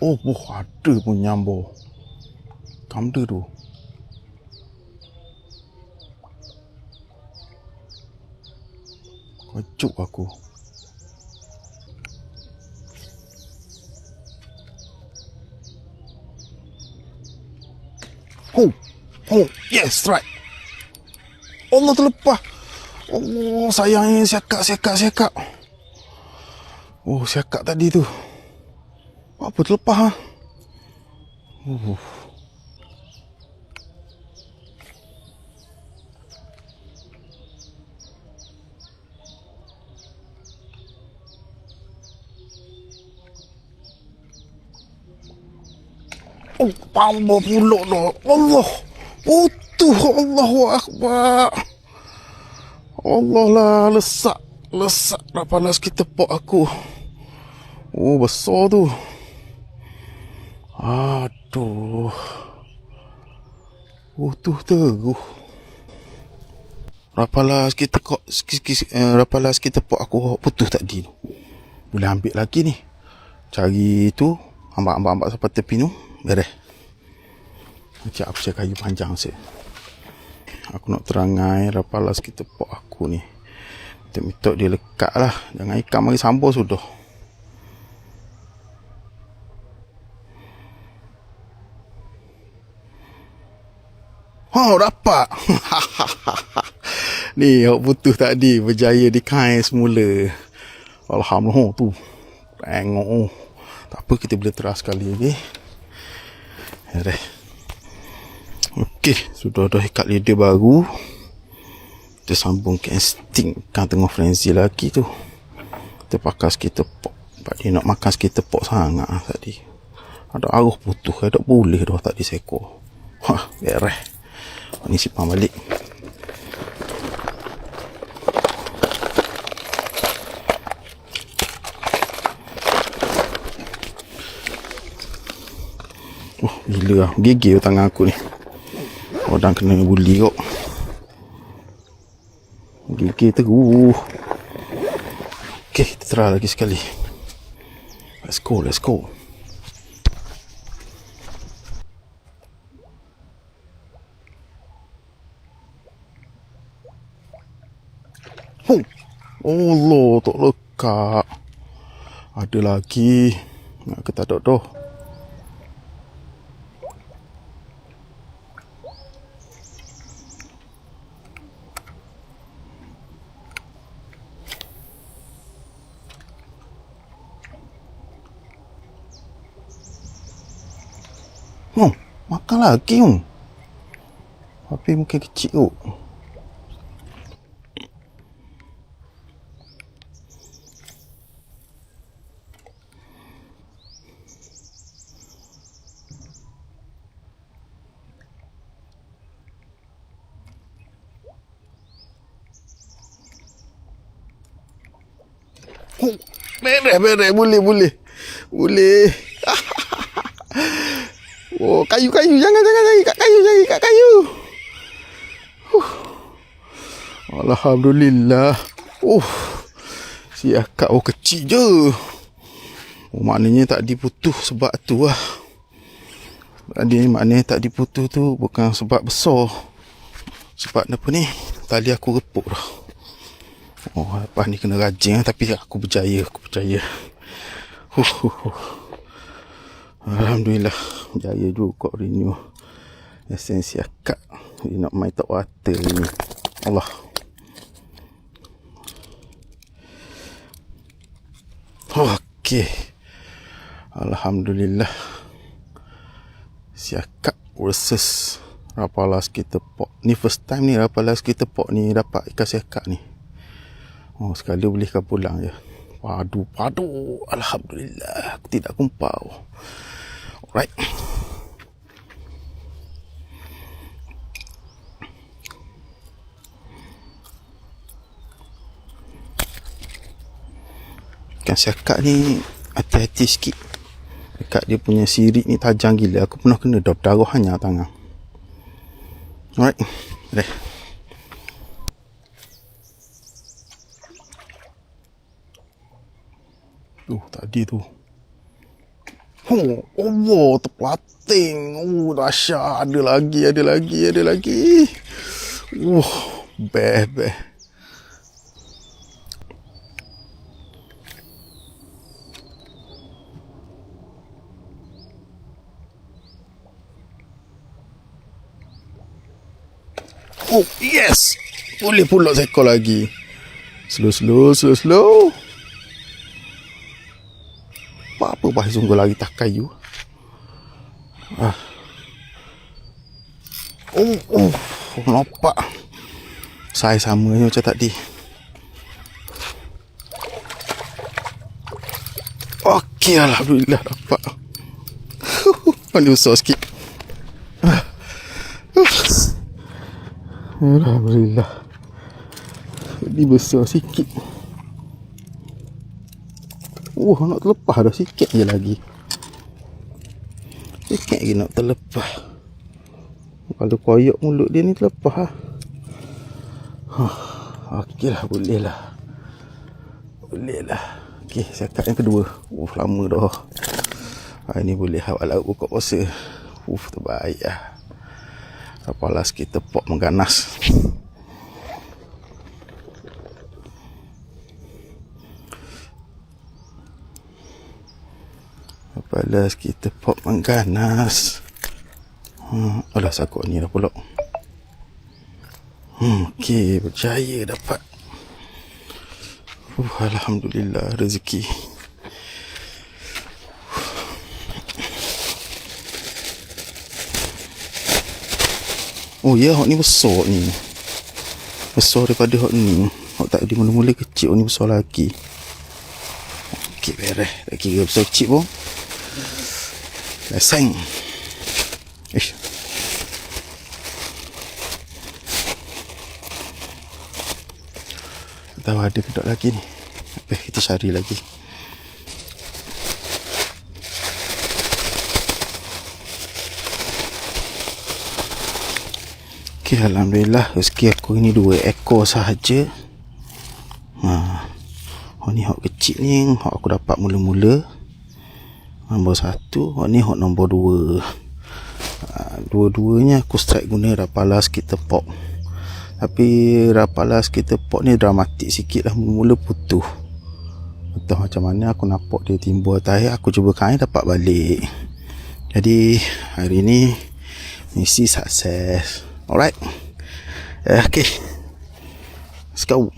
Oh, ada pun nyambur. Kamera tu. Kejut aku. Oh, yes, right. Allah terlepas. Oh, sayangnya siakak. Oh, siakak tadi tu. Apa terlepas ha? Oh, tambah pula dah. Allah. Allahu Akbar. Allah lah, lesak dah panas kita pok aku. Oh, besar tu. Aduh. Tu teguh. Rapalas kita pok aku putus tadi tu. Boleh ambil lagi ni. Cari tu, ambak sampai tepi tu. Beres. Macam aku cari kayu panjang saya. Aku nak terangai rapalas kita pok aku ni. Minta dia lekat lah. Jangan ikan mari sambung sudah. Oh, dapat. Ni awak putus tadi berjaya dikain semula. Alhamdulillah tu. Tengok. Tak apa, kita boleh terus sekali lagi. Okey, sudah dah ikat lidah baru. Kita sambung ke insting kan tengah frenzy lagi tu. Kita pakai sikit tepuk. Sebab dia nak makan sikit tepuk sangat tadi. Ada arus putus, tak boleh dah tak disekor. Beres. Ni simpan balik. Gila lah. Gigil tangan aku ni. Orang kena buli kok. Gigil terus. Okay, kita try lagi sekali. Let's go. Allah, tak lekat. Ada lagi. Nak kita tak dah. Makan lagi tapi mungkin kecil Beres, boleh. Oh, kayu, jangan cari kat kayu. Alhamdulillah. Si akak kecil je. Maknanya tak diputus sebab tu lah. Maknanya tak diputus tu bukan sebab besar. Sebab apa ni? Tali aku repuk dah. Lepas ni kena rajin tapi aku berjaya. Alhamdulillah, berjaya juga renew esensi akak. Dia nak main top water ni. Allah. Okey. Alhamdulillah. Si akak versus rapalas kita pok. Ni first time ni rapalas kita pok ni dapat ikan si akak ni. Sekali bolehkan pulang je. Padu. Alhamdulillah. Aku tidak kumpau. Alright. Ikan siakak ni hati-hati sikit. Dekat dia punya sirik ni tajam gila. Aku pernah kena darah hanya tangan. Alright. Tadi tu Oh, Allah, terpelating. Oh, dahsyat. Ada lagi. Best. Oh, yes. Boleh pula seekor lagi. Slow. Apa bahaya sungguh lagi tak kayu. Oh, nampak. Saya sama macam tadi. Okey, alhamdulillah dapat. Mana besar sikit. Alhamdulillah. Ini besar sikit. Nak terlepas dah. Sikit je lagi. Sikit lagi nak terlepas. Kalau koyok mulut dia ni terlepas lah. Okey lah, boleh lah. Okey, sekat yang kedua. Lama dah. Ini boleh awal laut buka puasa. Terbaik lah. Apalah kita pok mengganas. Apalah kita pok mengganas. Alah, sakut ni dah pulak. Okey, berjaya dapat. Alhamdulillah rezeki. Oh ya, hok ni besar ni. Besar daripada hok ni. Hok tak di mula-mula kecil, hok ni besar lagi. Okey, beres. Tak kira besar kecil pun. Leseng. Ish. Tahu ada kedok lagi ni. Kita cari lagi. Okay, alhamdulillah rezeki aku ini 2 ekor sahaja. Ni hok kecil ni, hok aku dapat mula-mula. Nombor 1, hok ni hok nombor 2. Dua-duanya aku strike guna Rapala Skitter Pop. Tapi Rapala Skitter Pop ni dramatik sikit lah. Mula-mula putus. Entah macam mana aku nampak dia timbul atas air. Aku cuba kain dapat balik. Jadi hari ni misi sukses. Alright. Okay. Let's go.